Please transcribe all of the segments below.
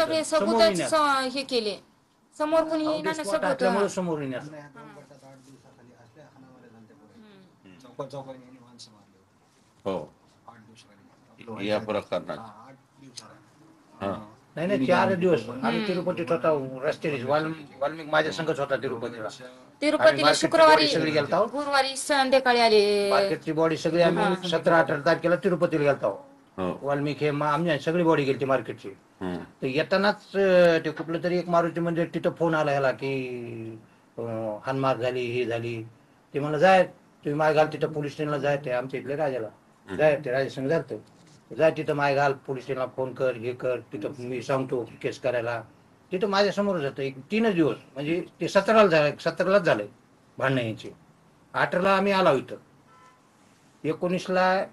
सगळे सबूतच हे केले, समोर कोणी येईना ना सबूत. त्यामुळे समोर येणार. हो, या प्रकरणात नाही नाही 4 दिवस आम्ही तिरुपतीत होता रस्त्याने. वाल्मिक माझ्या संघच होता तिरुपतीला. तिरुपतीला शुक्रवारी सगळी गेलता. गुरुवारी संध्याकाळी आले. मार्केटची बॉडी सगळी आम्ही 17-18 तारखेला तिरुपतीला गेलतो. वाल्मिक हे आमची सगळी बॉडी गेली मार्केटची. तर येतानाच ते कुठलं तरी एक मारुती मंदिर तिथं फोन आला ह्याला की हानमार झाली, ही झाली. ते म्हणलं जाय तुम्ही माय घाल तिथं पोलीस स्टेशनला जाय, ते आमच्या इथले राजाला जाय, ते राजासंग जातो जाय तिथं माय घाल, पोलीस स्टेशनला फोन कर, हे कर, तिथं मी सांगतो केस करायला. तिथं माझ्या समोर जातं एक 3 दिवस. म्हणजे ते 17लाच झालंय भांडणं यांची. 18ला आम्ही आलो इथं. 19ला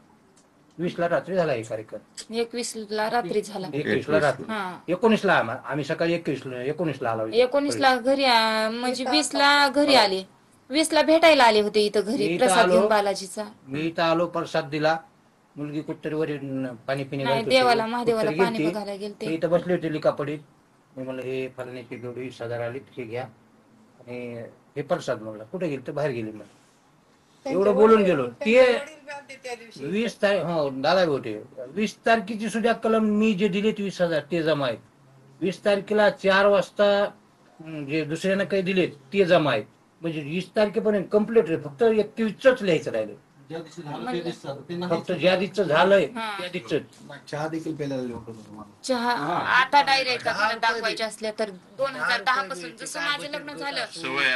20ला रात्री झाला हे कार्यक्रम. 21ला रात्री झाला. 21ला रात्री. 19ला आम्ही सकाळी 19ला आलो. 19ला घरी म्हणजे 20ला घरी आले. 20ला भेटायला आले होते इथं घरी प्रसाद घेऊन बालाजीचा. मी इथं आलो, प्रसाद दिला. मुलगी कुठतरी वर पाणी पिणे नाही, देवाला महादेवाला पाणी बघायला गेलते. इथं बसली होती लिकापडीत. मी म्हणलं हे फलण्याची जोडी 20,000 आली, हे घ्या आणि हे प्रसाद. म्हणलं कुठे गेली तर बाहेर गेली. म्हणलं एवढं बोलून गेलो. ते 20 तारीख हो दादा होते. 20 तारखेची सुद्धा कलम मी जे दिले 20,000 ते जमा आहेत. 20 तारखेला 4 वाजता जे दुसऱ्यानं काही दिले ते जमा आहेत. म्हणजे 20 तारखेपर्यंत कम्प्लीट आहे. फक्त 21च लिहायचं राहिलं. फक्त ज्या दिवशी झालंय त्या दिवशी चहा देखील प्यायला. चहा आता डायरेक्ट दाखवायचे असल्या तर 2010 पासून जसं माझं लग्न झालं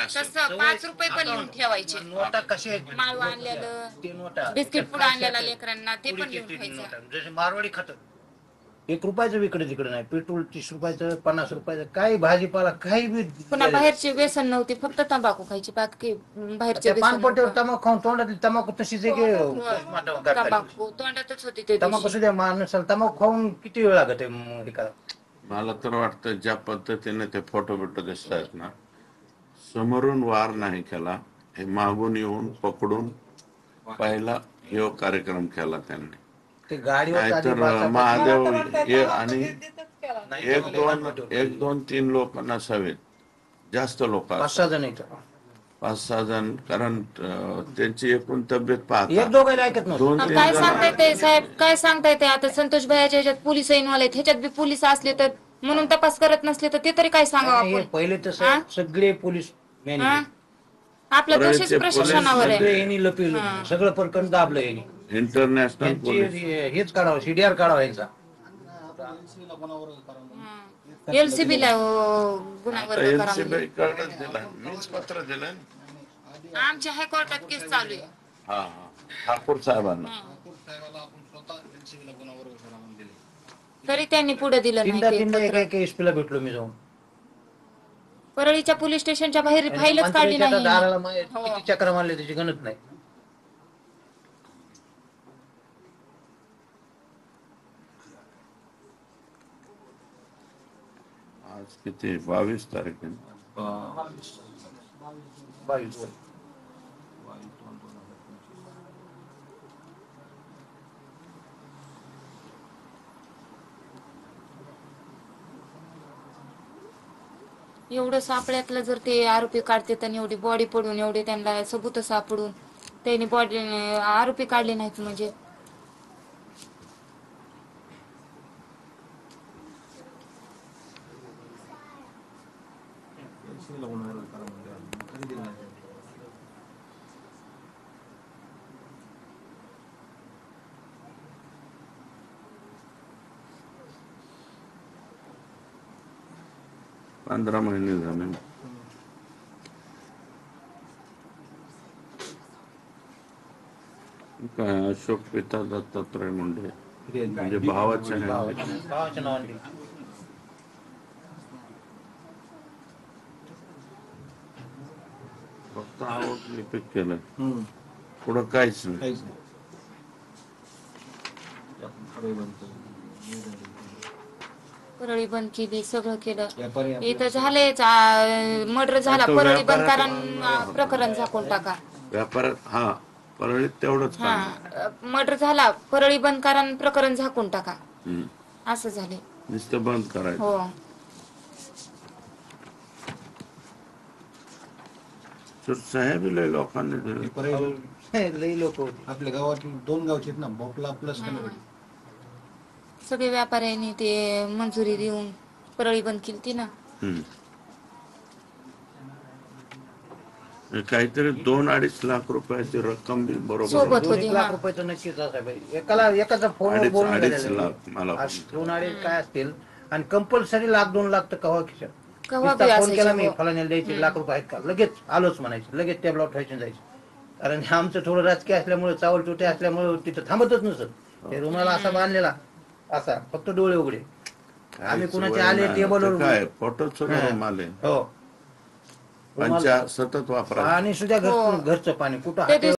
तसं 5 रुपये पण लिहून ठेवायचे. नोटा कसे आहेत, माळवा आणलेलं, ते नोटा, बिस्किट पुडा आणलेला लेकरांना ते पण लिहून ठेवायचं. जसे मारवाडी खातं 1 रुपयाचं इकडे तिकडे नाही. पेट्रोल 30 रुपयाचं, 50 रुपयाचं, काही भाजीपाला काही बी. पुन्हा बाहेरचे व्यसन नव्हते, फक्त तंबाखू खायची. बाकी बाहेरचे पानपट्टीवर तंबाखू खाऊन तोंडात तंबाखू तशीच तंबाखू तोंडातच होती ते. तंबाखू सुद्धा माणसाला तंबाखू खाऊन किती वेळ लागत आहे हे करा. मला तर वाटतं ज्या पद्धतीने ते फोटो बिटो दिसत आहेत ना, समोरून वार नाही केला, हे मागून येऊन पकडून पहिला हे कार्यक्रम केला त्यांनी. ते गाडीवर तर महादेव हे आणि 1-2-3 लोक नसावेत, जास्त लोक 5-6 जण येतात. 5-6 जण. कारण त्यांची एकूण तब्येत पाहता एक दोघांना ऐकत नव्हतं. 2-3 काय जण. सांगता येते साहेब, काय सांगता येते. आता संतोष भाईच्या ह्याच्यात पोलिस इन्व्हॉल्व आहेत, ह्याच्यात बी पोलीस असले तर म्हणून तपास करत नसले तर ते तरी काय सांगावं आपण. पहिले तर सगळे पोलीस आपलं दोषीच प्रशासनावर आहे. यांनी लपवलं सगळं प्रकरण दाबलं. यांनी इंटरनॅशनल पोलीस हेच काढावं, सीडीआर काढावा यांचा. LCB ला गुन्हा एलसीबी कडे दिला, मीच पत्र दिलं. आमच्या हायकोर्टात केस चालू आहे. हा ठाकूर साहेबांना. तरी त्यांनी पुढे दिलं नाही. एसपीला भेटलो मी जाऊन. परळीच्या पोलीस स्टेशनच्या बाहेर फाईलच काढली नाही. किती चक्र मारले त्याची गणत नाही. आज किती 22 तारीख आहे. 22. एवढं सापळ्यातलं जर ते आरोपी काढते आणि एवढी बॉडी पडून एवढे त्यांना सबूत सापडून त्यांनी बॉडी आरोपी काढले नाहीत म्हणजे. पंधरा महिने झाले. काय अशोक पिता दत्तात्रय मुंडे म्हणजे भावाच्या नावाने फक्त आवड लिपिक केलं, पुढं काहीच नाही. परळी बंद केली, सगळं केलं. इथं झाले मर्डर झाला, परळी बंद कारण प्रकरण झाकून टाका. व्यापारात परळीत तेवढंच. मर्डर झाला, परळी बंद कारण प्रकरण झाकून टाका, असं झाले. नुसतं बंद करायचं. हो. सह्या बी लय लोकांनी दिल्या. लई लोक होते. आपल्या गावात 2 गावचे आहेत ना, भोपला प्लस कनवडी. सगळे व्यापाऱ्यांनी ते मंजुरी देऊन परळी बंद केली ना. हम्म. काहीतरी 2-2.5 लाख रुपयाची रक्कम बी बरोबर सोबत. 2-1 लाख रुपये तर नक्कीच असायला एकाला एकाचा फोनवर 2.5 बोलणं झालेलं लाख मला आहे. 2-2.5 काय असतील आणि कंपल्सरी 1-2 लाख तर कवा खिशात. कव्हा नुसता बी फोन असायचे, केला मी हो. फलाण्याला द्यायचे लाख रुपये आहेत का, लगेच आलोच म्हणायचं, लगेच टेबलावर ठेवायचे जायचे. कारण हे आमचं थोडं राजकीय असल्यामुळे चावल चोटे असल्यामुळे तिथं थांबतच नसत. ते रुमाला असा बांधलेला असा फक्त डोळे उघडे. आम्ही कुणाचे आले टेबलवर काय फोटो सुद्धा रुमाल आहे. हो पंचा सतत वापरा आणि सुद्धा घरचं पाणी कुठं त्या हात